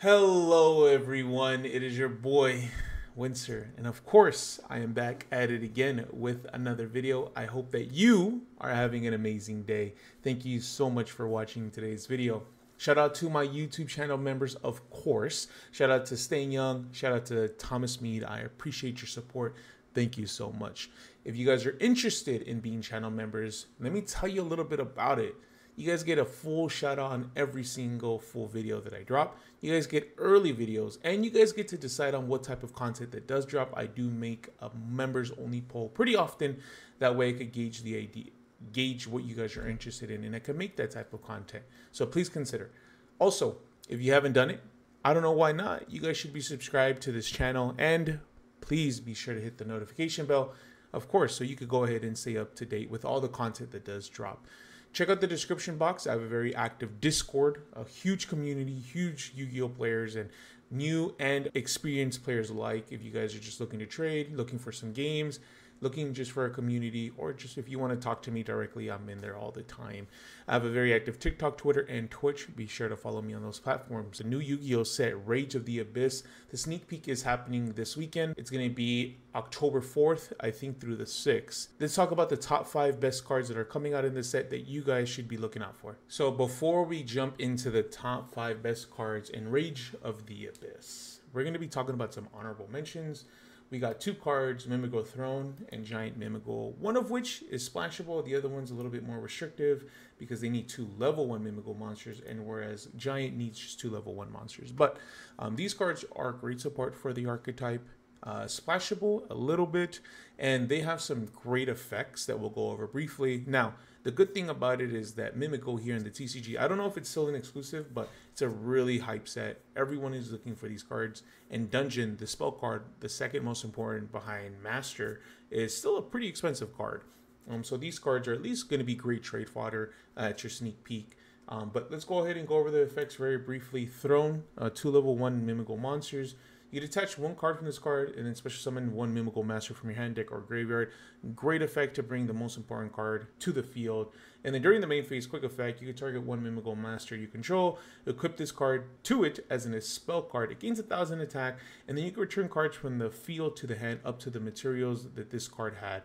Hello, everyone. It is your boy, Windsor. And of course, I am back at it again with another video. I hope that you are having an amazing day. Thank you so much for watching today's video. Shout out to my YouTube channel members, of course. Shout out to Staying Young. Shout out to Thomas Mead. I appreciate your support. Thank you so much. If you guys are interested in being channel members, let me tell you a little bit about it. You guys get a full shout out on every single full video that I drop. You guys get early videos, and you guys get to decide on what type of content that does drop. I do make a members only poll pretty often. That way I could gauge what you guys are interested in, and I can make that type of content. So please consider. Also, if you haven't done it, I don't know why not. You guys should be subscribed to this channel, and please be sure to hit the notification bell, of course, so you could go ahead and stay up to date with all the content that does drop. Check out the description box. I have a very active Discord, a huge community, huge Yu-Gi-Oh players and new and experienced players alike. If you guys are just looking to trade, looking for some games, looking just for a community, or just if you want to talk to me directly, I'm in there all the time. I have a very active TikTok, Twitter, and Twitch. Be sure to follow me on those platforms. The new Yu-Gi-Oh set, Rage of the Abyss. The sneak peek is happening this weekend. It's going to be October 4th, I think, through the 6th. Let's talk about the top 5 best cards that are coming out in the set that you guys should be looking out for. So before we jump into the top 5 best cards in Rage of the Abyss, we're going to be talking about some honorable mentions. We got 2 cards, Mimigo Throne and Giant Mimigo, one of which is splashable. The other one's a little bit more restrictive because they need 2 level 1 Mimigo monsters, and whereas Giant needs just 2 level 1 monsters. But these cards are great support for the archetype. Splashable a little bit, and they have some great effects that we'll go over briefly. Now, the good thing about it is that Mimigo here in the TCG, I don't know if it's still an exclusive, but it's a really hype set. Everyone is looking for these cards. And Dungeon, the spell card, the second most important behind Master, is still a pretty expensive card. So these cards are at least going to be great trade fodder at your sneak peek. But let's go ahead and go over the effects very briefly. Throne, 2 level 1 Mimigo monsters. You detach 1 card from this card and then special summon 1 Mimigo Master from your hand, deck, or graveyard. Great effect to bring the most important card to the field. And then during the main phase, quick effect, you can target 1 Mimigo Master you control, equip this card to it as a spell card. It gains 1,000 attack, and then you can return cards from the field to the hand up to the materials that this card had.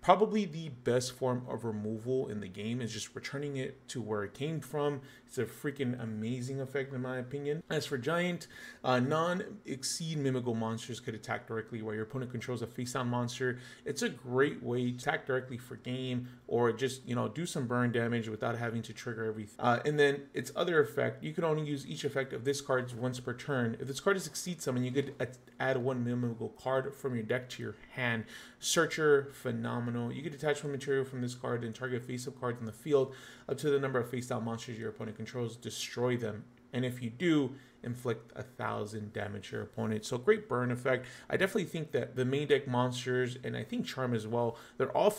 Probably the best form of removal in the game is just returning it to where it came from. It's a freaking amazing effect in my opinion. As for Giant, non-exceed Mimigo monsters could attack directly while your opponent controls a face-down monster. It's a great way to attack directly for game, or just, do some burn damage without having to trigger everything. And then its other effect, you can only use each effect of this card once per turn. If this card is Exceed Summon, you could add 1 Mimigo card from your deck to your hand. Searcher, phenomenal. You can detach 1 material from this card and target face-up cards in the field up to the number of face-down monsters your opponent controls. Destroy them. And if you do, inflict 1,000 damage to your opponent. So great burn effect. I definitely think that the main deck monsters, and I think Charm as well, they're all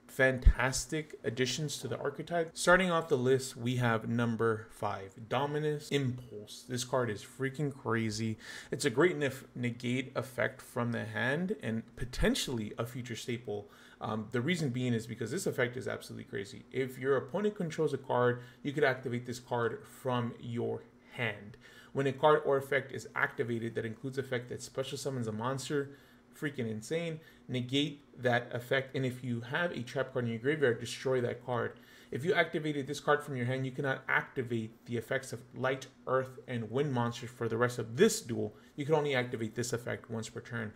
fantastic additions to the archetype. Starting off the list, we have number 5, Dominus Impulse. This card is freaking crazy. It's a great negate effect from the hand and potentially a future staple. The reason being is because this effect is absolutely crazy. If your opponent controls a card, you could activate this card from your hand. When a card or effect is activated that includes effect that special summons a monster, freaking insane. Negate that effect, and if you have a trap card in your graveyard, destroy that card. If you activated this card from your hand, you cannot activate the effects of light, earth, and wind monsters for the rest of this duel. You can only activate this effect once per turn.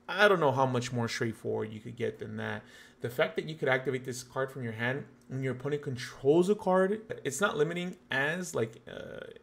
I don't know how much more straightforward you could get than that. The fact that you could activate this card from your hand when your opponent controls a card, it's not limiting as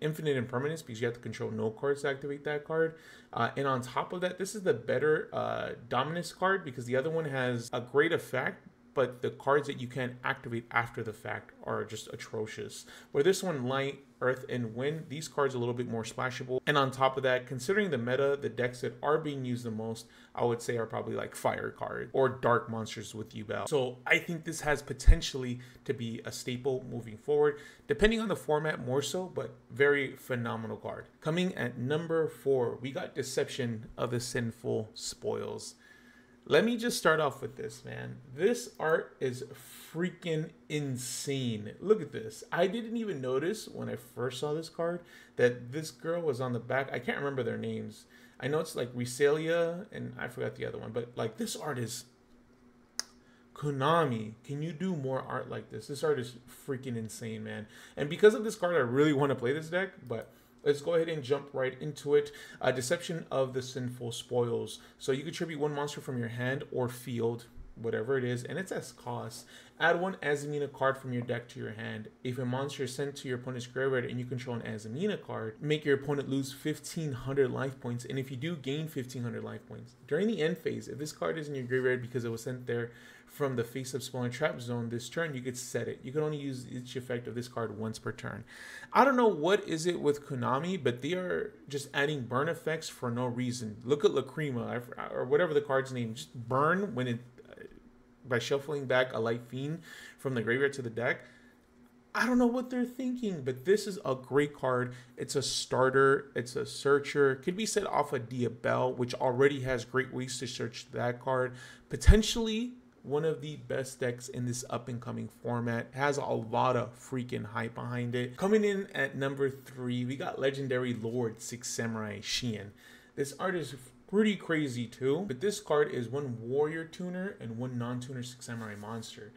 infinite impermanence, because you have to control no cards to activate that card. And on top of that, this is the better Dominus card, because the other one has a great effect, but the cards that you can activate after the fact are just atrocious. Where this one, light, earth, and wind, these cards are a little bit more splashable. And on top of that, considering the meta, the decks that are being used the most, I would say are probably like fire cards or dark monsters with Yubel. So I think this has potentially to be a staple moving forward, depending on the format more so, but very phenomenal card. Coming at number 4, we got Deception of the Sinful Spoils. Let me just start off with this, man. This art is freaking insane. Look at this. I didn't even notice when I first saw this card that this girl was on the back. I can't remember their names. I know it's like Resalia and I forgot the other one, but like this art is Konami. Can you do more art like this? This art is freaking insane, man. And because of this card, I really want to play this deck, but let's go ahead and jump right into it. Deception of the Sinful Spoils. So you contribute one monster from your hand or field, whatever it is, and it's as cost. Add one Azumina card from your deck to your hand. If a monster is sent to your opponent's graveyard and you control an Azumina card, make your opponent lose 1,500 life points, and if you do, gain 1,500 life points. During the end phase, if this card is in your graveyard because it was sent there from the face-up spawn trap zone this turn, you could set it. You can only use each effect of this card once per turn. I don't know what is it with Konami, but they are just adding burn effects for no reason. Look at Lacrima, or whatever the card's name. Just burn when it by shuffling back a Light Fiend from the graveyard to the deck. I don't know what they're thinking, but this is a great card. It's a starter. It's a searcher. Could be set off a Diabell, which already has great ways to search that card. Potentially one of the best decks in this up-and-coming format. Has a lot of freaking hype behind it. Coming in at number 3, we got Legendary Lord Six Samurai Shien. This art is pretty crazy too, but this card is one warrior tuner and one non-tuner Six Samurai monster.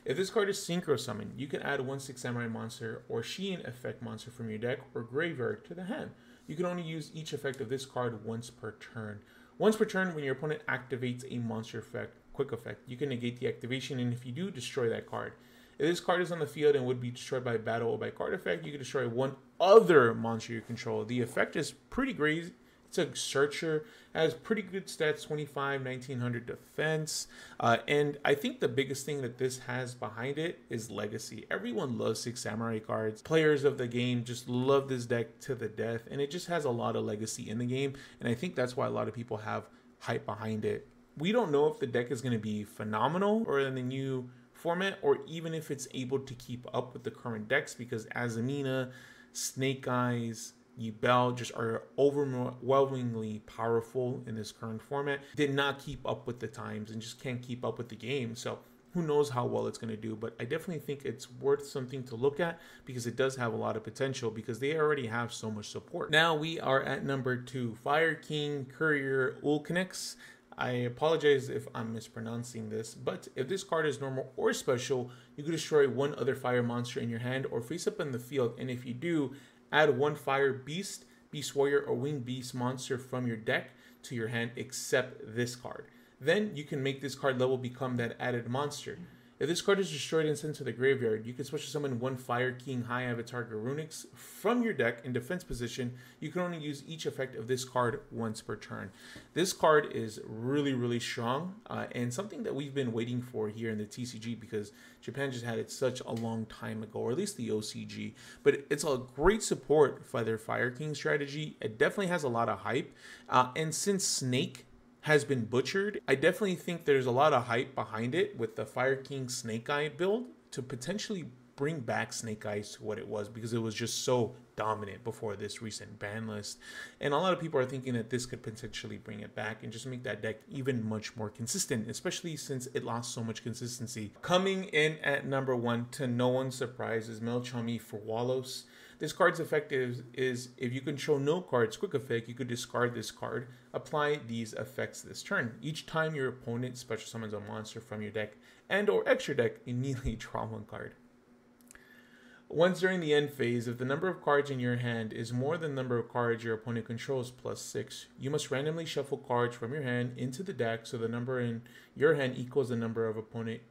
If this card is synchro summoned, you can add one Six Samurai monster or Shien effect monster from your deck or graveyard to the hand. You can only use each effect of this card once per turn. Once per turn, when your opponent activates a monster effect, quick effect, you can negate the activation, and if you do, destroy that card. If this card is on the field and would be destroyed by battle or by card effect, you can destroy one other monster you control. The effect is pretty crazy. It's a searcher, has pretty good stats, 25, 1900 defense. And I think the biggest thing that this has behind it is legacy. Everyone loves Six Samurai cards. Players of the game just love this deck to the death. And it just has a lot of legacy in the game. And I think that's why a lot of people have hype behind it. We don't know if the deck is going to be phenomenal or in the new format, or even if it's able to keep up with the current decks, because Azumina, Snake Eyes, Yubel just are overwhelmingly powerful in this current format. Did not keep up with the times and just can't keep up with the game. So who knows how well it's going to do, but I definitely think it's worth something to look at because it does have a lot of potential because they already have so much support. Now we are at number 2, Fire King Courier Ulcanix. I apologize if I'm mispronouncing this, but if this card is normal or special, you can destroy one other fire monster in your hand or face up in the field, and if you do, add one fire beast, beast warrior, or winged beast monster from your deck to your hand except this card. Then you can make this card level become that added monster. If this card is destroyed and sent to the graveyard, you can special summon one Fire King High Avatar Garunix from your deck in defense position. You can only use each effect of this card once per turn. This card is really, really strong and something that we've been waiting for here in the TCG because Japan just had it such a long time ago, or at least the OCG. But it's a great support for their Fire King strategy. It definitely has a lot of hype. And since Snake has been butchered, I definitely think there's a lot of hype behind it with the Fire King Snake Eye build to potentially bring back Snake Eyes to what it was, because it was just so dominant before this recent ban list. And a lot of people are thinking that this could potentially bring it back and just make that deck even much more consistent, especially since it lost so much consistency. Coming in at number 1, to no one's surprise, is Melchami for Walos. This card's effect is if you control no cards, quick effect, you could discard this card. Apply these effects this turn. Each time your opponent special summons a monster from your deck and or extra deck, immediately draw one card. Once during the end phase, if the number of cards in your hand is more than the number of cards your opponent controls plus 6, you must randomly shuffle cards from your hand into the deck so the number in your hand equals the number of opponent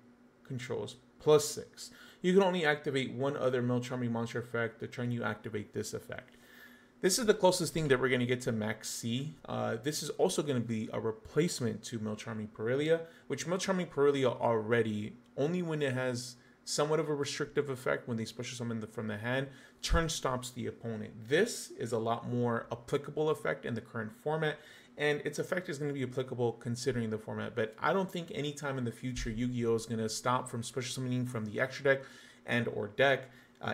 controls plus 6. You can only activate one other Melchami monster effect the turn you activate this effect. This is the closest thing that we're going to get to Max C. This is also going to be a replacement to Melchami Perilia, which Melchami Perilia already, only when it has somewhat of a restrictive effect when they special summon from the hand, turn stops the opponent. This is a lot more applicable effect in the current format, and its effect is going to be applicable considering the format. But I don't think anytime in the future Yu-Gi-Oh! Is going to stop from special summoning from the extra deck and or deck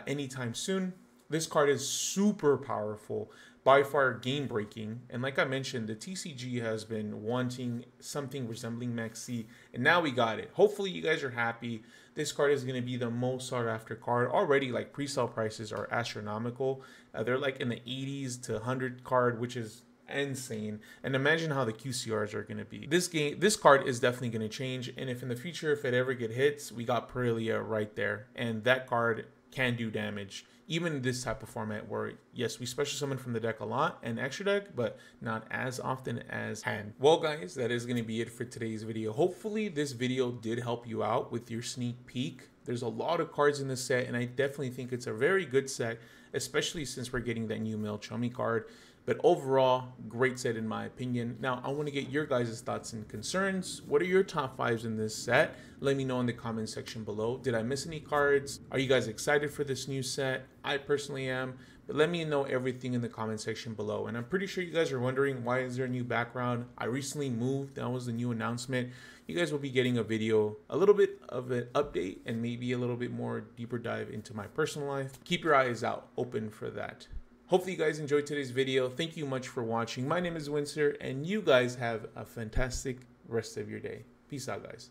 anytime soon. This card is super powerful, by far game breaking. And like I mentioned, the TCG has been wanting something resembling Maxx C, and now we got it. Hopefully you guys are happy. This card is going to be the most sought after card. Already, like, pre-sale prices are astronomical. They're like in the 80s to 100 card, which is insane. And imagine how the QCRs are going to be. This card is definitely going to change, and if in the future, if it ever get hits, we got Parelia right there, and that card can do damage even in this type of format where, yes, we special summon from the deck a lot and extra deck, but not as often as hand. Well guys, that is going to be it for today's video. Hopefully this video did help you out with your sneak peek. There's a lot of cards in this set, and I definitely think it's a very good set, especially since we're getting that new Mail Chummy card. But overall, great set in my opinion. Now, I want to get your guys' thoughts and concerns. What are your top 5s in this set? Let me know in the comment section below. Did I miss any cards? Are you guys excited for this new set? I personally am. But let me know everything in the comment section below. And I'm pretty sure you guys are wondering, why is there a new background? I recently moved. That was the new announcement. You guys will be getting a video, a little bit of an update, and maybe a little bit more deeper dive into my personal life. Keep your eyes out open for that. Hopefully you guys enjoyed today's video. Thank you much for watching. My name is Wincer, and you guys have a fantastic rest of your day. Peace out, guys.